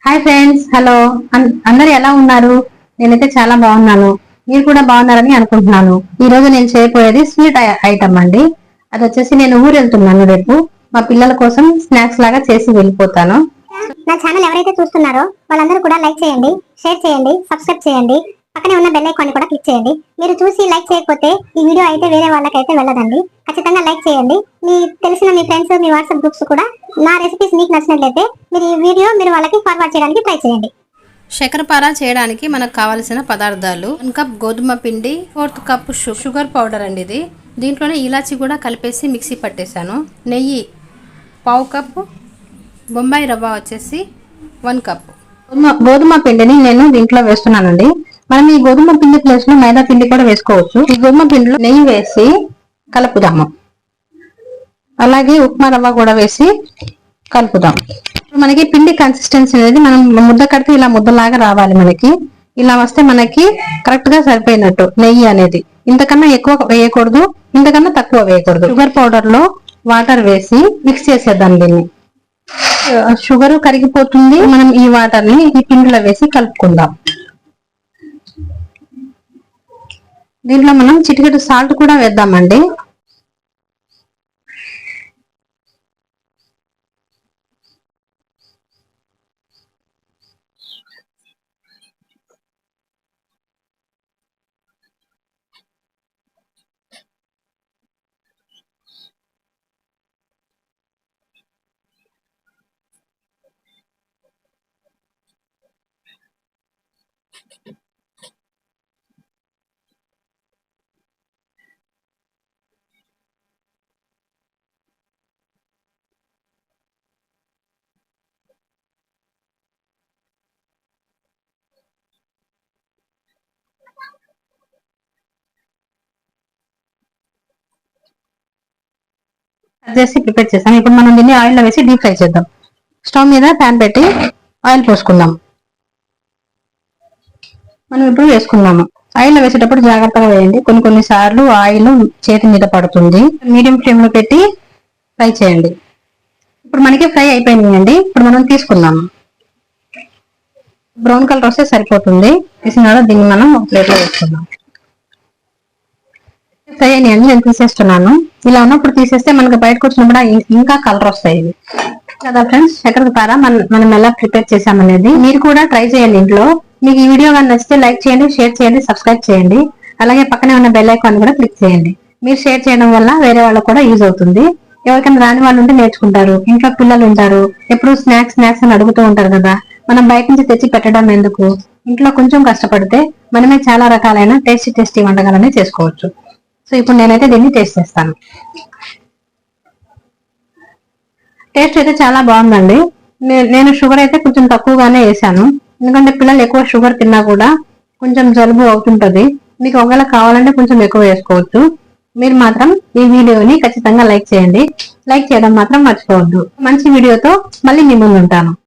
Hi friends, hello. అందరు ఎలా ఉన్నారు? నేనైతే చాలా బాగున్నాను. మీరు కూడా బాగున్నారని అనుకుంటున్నాను. ఈ రోజు నేను చేయబోయేది స్వీట్ ఐటమ్ అండి. అది వచ్చేసి నేను ఊరు వెళ్తున్నాను రేపు. మా పిల్లల కోసం స్నాక్స్ లాగా చేసి వెళ్ళిపోతాను. నా ఛానల్ ఎవరైతే చూస్తున్నారో వాళ్ళందరూ కూడా లైక్ చేయండి, షేర్ చేయండి, సబ్స్క్రైబ్ చేయండి. పక్కనే ఉన్న బెల్ ఐకాన్ కూడా క్లిక్ చేయండి. మీరు చూసి లైక్ చేయకపోతే ఈ వీడియో అయితే వేరే వాళ్ళకైతే వెళ్ళదండి. ఖచ్చితంగా లైక్ చేయండి. మీ తెలిసిన మీ ఫ్రెండ్స్, మీ వాట్సాప్ గ్రూప్స్ కూడా నా రెసిపీస్ మీకు నచ్చినట్లయితే మీరు ఈ వీడియో వాళ్ళకి ఫార్వర్డ్ చేయడానికి ట్రై చేయండి. శర్కరపార చేయడానికి మనకు కావలసిన పదార్థాలు 1 కప్ గోధుమ పిండి, 1/4 కప్ షుగర్ పౌడర్ అండి. ఇది దీంట్లోనే ఇలాచి కూడా కలిపేసి మిక్సీ పట్టేశాను. నెయ్యి 1/2 కప్పు, బొంబాయి రవ్వ వచ్చేసి 1 కప్. గోధుమ పిండిని నేను దీంట్లో వేస్తున్నానండి. మనం ఈ గోధుమ పిండి ప్లేస్ లో మైదా పిండి కూడా వేసుకోవచ్చు. ఈ గోధుమ పిండిలో నెయ్యి వేసి కలుపుదాము. అలాగే ఉప్మా రవ్వ కూడా వేసి కలుపుదాం. మనకి పిండి కన్సిస్టెన్సీ అనేది మనం ముద్ద కడితే ఇలా ముద్దలాగా రావాలి. మనకి ఇలా వస్తే మనకి కరెక్ట్ గా సరిపోయినట్టు. నెయ్యి అనేది ఇంతకన్నా ఎక్కువ వేయకూడదు, ఇంతకన్నా తక్కువ వేయకూడదు. షుగర్ పౌడర్ లో వాటర్ వేసి మిక్స్ చేసేద్దాం. దీన్ని షుగర్ కరిగిపోతుంది. మనం ఈ వాటర్ ని ఈ పిండిలో వేసి కలుపుకుందాం. దీంట్లో మనం చిటికెడు సాల్ట్ కూడా వేద్దామండి. చేసి ప్రిపేర్ చేస్తాం. ఇప్పుడు మనం దీన్ని ఆయిల్ లో వేసి డీప్ ఫ్రై చేద్దాం. స్టవ్ మీద ప్యాన్ పెట్టి ఆయిల్ పోసుకుందాం. మనం ఇప్పుడు వేసుకున్నాము. ఆయిల్ లో వేసేటప్పుడు జాగ్రత్తగా వేయండి. కొన్ని సార్లు ఆయిల్ చేతి మీద పడుతుంది. మీడియం ఫ్లేమ్ లో పెట్టి ఫ్రై చేయండి. ఇప్పుడు మనకి ఫ్రై అయిపోయిందండి. ఇప్పుడు మనం తీసుకుందాము. బ్రౌన్ కలర్ వస్తే సరిపోతుంది. తీసిన దీన్ని మనం ఒక ప్లేట్ లో వేసుకుందాం. ఫ్రై అయ్యాయండి, నేను తీసేస్తున్నాను. ఇలా ఉన్నప్పుడు తీసేస్తే మనకి బయటకు వచ్చినప్పుడు ఇంకా కలర్ వస్తాయి కదా ఫ్రెండ్స్. శర్కరపార మనం ఎలా ప్రిపేర్ చేసామనేది మీరు కూడా ట్రై చేయండి ఇంట్లో. మీకు ఈ వీడియో కానీ నచ్చితే లైక్ చేయండి, షేర్ చేయండి, సబ్స్క్రైబ్ చేయండి. అలాగే పక్కనే ఉన్న బెల్ ఐకాన్ కూడా క్లిక్ చేయండి. మీరు షేర్ చేయడం వల్ల వేరే వాళ్ళకు కూడా యూజ్ అవుతుంది. ఎవరికైనా రాని వాళ్ళు ఉంటే నేర్చుకుంటారు. ఇంట్లో పిల్లలు ఉంటారు, ఎప్పుడు స్నాక్స్ అని అడుగుతూ ఉంటారు కదా. మనం బయట నుంచి తెచ్చి పెట్టడం ఎందుకు? ఇంట్లో కొంచెం కష్టపడితే మనమే చాలా రకాలైన టేస్టీ వంటకాలనే చేసుకోవచ్చు. సో ఇప్పుడు నేనైతే దీన్ని టేస్ట్ చేస్తాను. టేస్ట్ అయితే చాలా బాగుందండి. నేను షుగర్ అయితే కొంచెం తక్కువగానే వేసాను. ఎందుకంటే పిల్లలు ఎక్కువ షుగర్ తిన్నా కూడా కొంచెం జలుబు అవుతుంటది. మీకు ఒకవేళ కావాలంటే కొంచెం ఎక్కువ వేసుకోవచ్చు. మీరు మాత్రం ఈ వీడియోని ఖచ్చితంగా లైక్ చేయండి. లైక్ చేయడం మాత్రం మర్చిపోవద్దు. మంచి వీడియోతో మళ్ళీ మీ ముందు ఉంటాను.